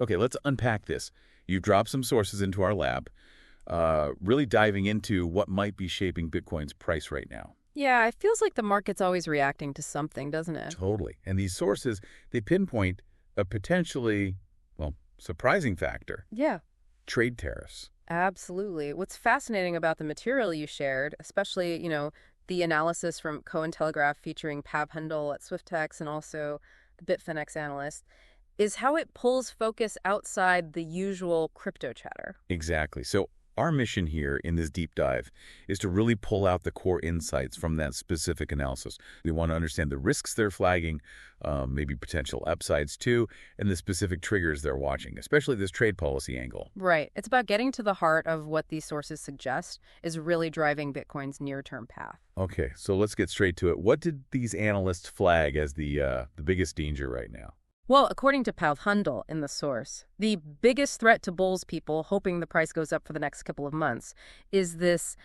Okay, let's unpack this. You've dropped some sources into our lab, really diving into what might be shaping Bitcoin's price right now. Yeah, it feels like the market's always reacting to something, doesn't it? Totally. And these sources, they pinpoint a potentially, well, surprising factor, Yeah, trade tariffs. absolutely. What's fascinating about the material you shared, especially, the analysis from Cointelegraph featuring Pav Hundal at Swyftx and also the Bitfinex analyst, is how it pulls focus outside the usual crypto chatter. Exactly. So our mission here in this deep dive is to really pull out the core insights from that specific analysis. We want to understand the risks they're flagging, maybe potential upsides too, and the specific triggers they're watching, especially this trade policy angle. Right. It's about getting to the heart of what these sources suggest is really driving Bitcoin's near-term path. Okay, so let's get straight to it. What did these analysts flag as the biggest danger right now? Well, according to Pav Hundal in the source, the biggest threat to bulls people hoping the price goes up for the next couple of months is this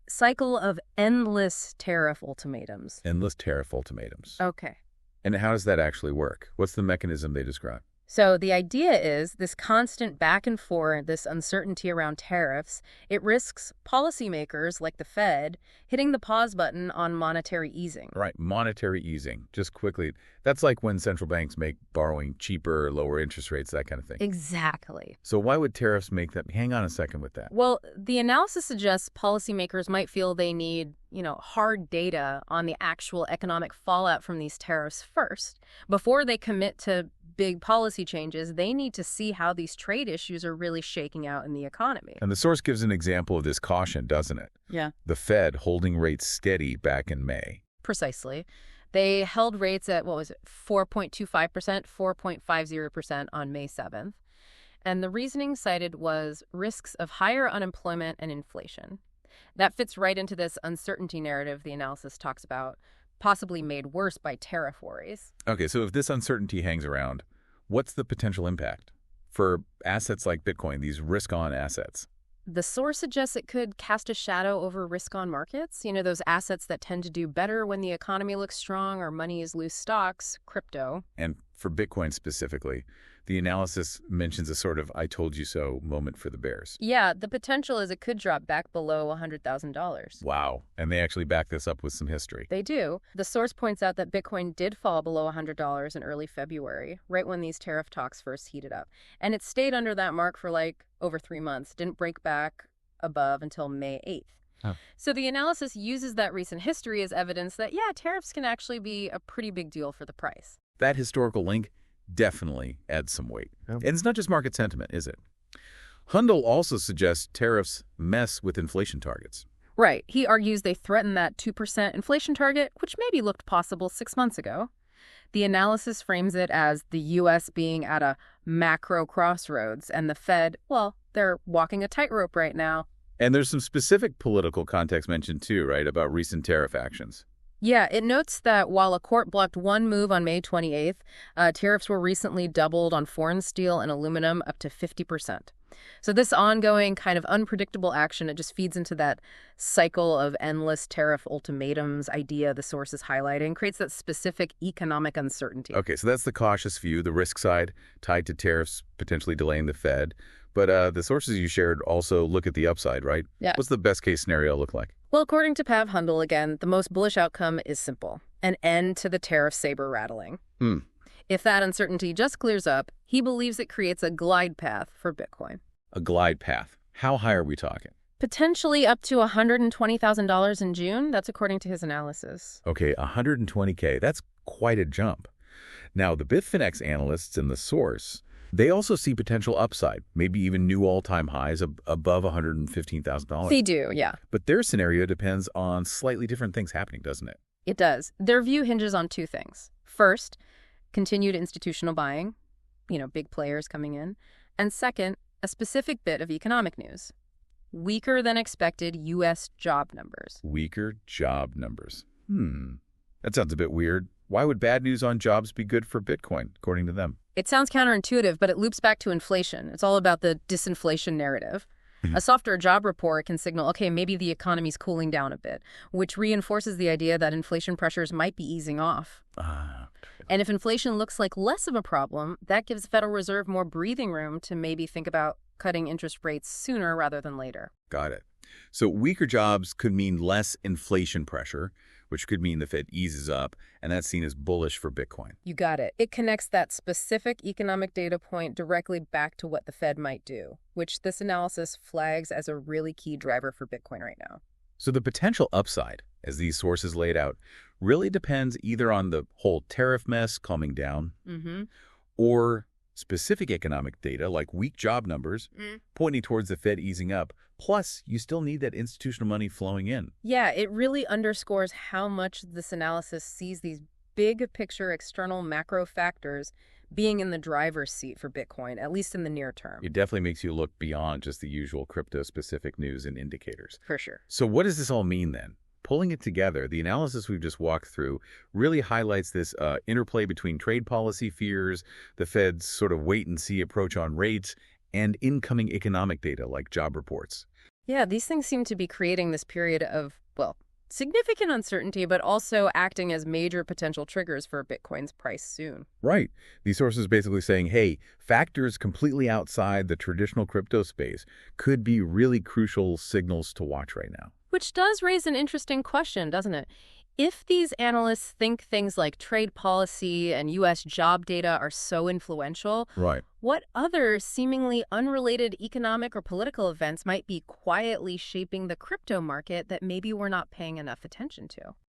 cycle of endless tariff ultimatums. Endless tariff ultimatums. Okay. And how does that actually work? What's the mechanism they describe? So the idea is this constant back and forth, this uncertainty around tariffs, it risks policymakers like the Fed hitting the pause button on monetary easing. Right, monetary easing. Just quickly, that's like when central banks make borrowing cheaper, lower interest rates, that kind of thing. Exactly. So why would tariffs make that? Hang on a second with that. Well, the analysis suggests policymakers might feel they need, hard data on the actual economic fallout from these tariffs first. Before they commit to big policy changes, they need to see how these trade issues are really shaking out in the economy. And the source gives an example of this caution, doesn't it? Yeah. The Fed holding rates steady back in May. Precisely. They held rates at, 4.25%, 4.50% on May 7th. And the reasoning cited was risks of higher unemployment and inflation. That fits right into this uncertainty narrative the analysis talks about, possibly made worse by tariff worries. Okay, so if this uncertainty hangs around, what's the potential impact for assets like Bitcoin, these risk-on assets? The source suggests it could cast a shadow over risk-on markets, those assets that tend to do better when the economy looks strong or money is loose stocks, crypto. And for Bitcoin specifically, the analysis mentions a sort of I told you so moment for the bears. Yeah, the potential is it could drop back below $100,000. Wow. And they actually back this up with some history. They do. The source points out that Bitcoin did fall below $100 in early February, right when these tariff talks first heated up. And it stayed under that mark for over 3 months, didn't break back above until May 8th. Oh. So the analysis uses that recent history as evidence that, tariffs can actually be a pretty big deal for the price. That historical link definitely adds some weight. Oh. And it's not just market sentiment, is it? Hundal also suggests tariffs mess with inflation targets. Right. He argues they threaten that 2% inflation target, which maybe looked possible 6 months ago. The analysis frames it as the U.S. being at a macro crossroads, and the Fed, they're walking a tightrope right now. And there's some specific political context mentioned too, right, about recent tariff actions. Yeah, it notes that while a court blocked one move on May 28th, tariffs were recently doubled on foreign steel and aluminum up to 50%. So this ongoing kind of unpredictable action, it just feeds into that cycle of endless tariff ultimatums idea the source is highlighting, creates that specific economic uncertainty. Okay, so that's the cautious view, the risk side tied to tariffs potentially delaying the Fed. But the sources you shared also look at the upside, right? Yeah. What's the best case scenario look like? Well, according to Pav Hundal, again, the most bullish outcome is simple: an end to the tariff saber rattling. If that uncertainty just clears up, he believes it creates a glide path for Bitcoin. A glide path. How high are we talking? Potentially up to $120,000 in June. That's according to his analysis. Okay, 120K. That's quite a jump. Now, the Bitfinex analysts in the source, they also see potential upside, maybe even new all-time highs above $115,000. They do, yeah. But their scenario depends on slightly different things happening, doesn't it? It does. Their view hinges on two things. First, continued institutional buying, big players coming in. And second, a specific bit of economic news: weaker than expected U.S. job numbers. Weaker job numbers. That sounds a bit weird. Why would bad news on jobs be good for Bitcoin, according to them? It sounds counterintuitive, but it loops back to inflation. It's all about the disinflation narrative. A softer job report can signal, okay, maybe the economy's cooling down a bit, which reinforces the idea that inflation pressures might be easing off. Ah, And if inflation looks like less of a problem, that gives the Federal Reserve more breathing room to maybe think about cutting interest rates sooner rather than later. got it. So weaker jobs could mean less inflation pressure, which could mean the Fed eases up, and that's seen as bullish for Bitcoin. You got it. It connects that specific economic data point directly back to what the Fed might do, which this analysis flags as a really key driver for Bitcoin right now. So the potential upside, as these sources laid out, really depends either on the whole tariff mess calming down or specific economic data like weak job numbers pointing towards the Fed easing up. Plus, you still need that institutional money flowing in. Yeah, it really underscores how much this analysis sees these big picture external macro factors being in the driver's seat for Bitcoin, at least in the near term. It definitely makes you look beyond just the usual crypto-specific news and indicators. For sure. So what does this all mean then? Pulling it together, the analysis we've just walked through really highlights this interplay between trade policy fears, the Fed's sort of wait-and-see approach on rates, and incoming economic data like job reports. Yeah, these things seem to be creating this period of, well, significant uncertainty, but also acting as major potential triggers for Bitcoin's price soon. Right. These sources basically saying, hey, factors completely outside the traditional crypto space could be really crucial signals to watch right now. Which does raise an interesting question, doesn't it? If these analysts think things like trade policy and U.S. job data are so influential, Right. what other seemingly unrelated economic or political events might be quietly shaping the crypto market that maybe we're not paying enough attention to?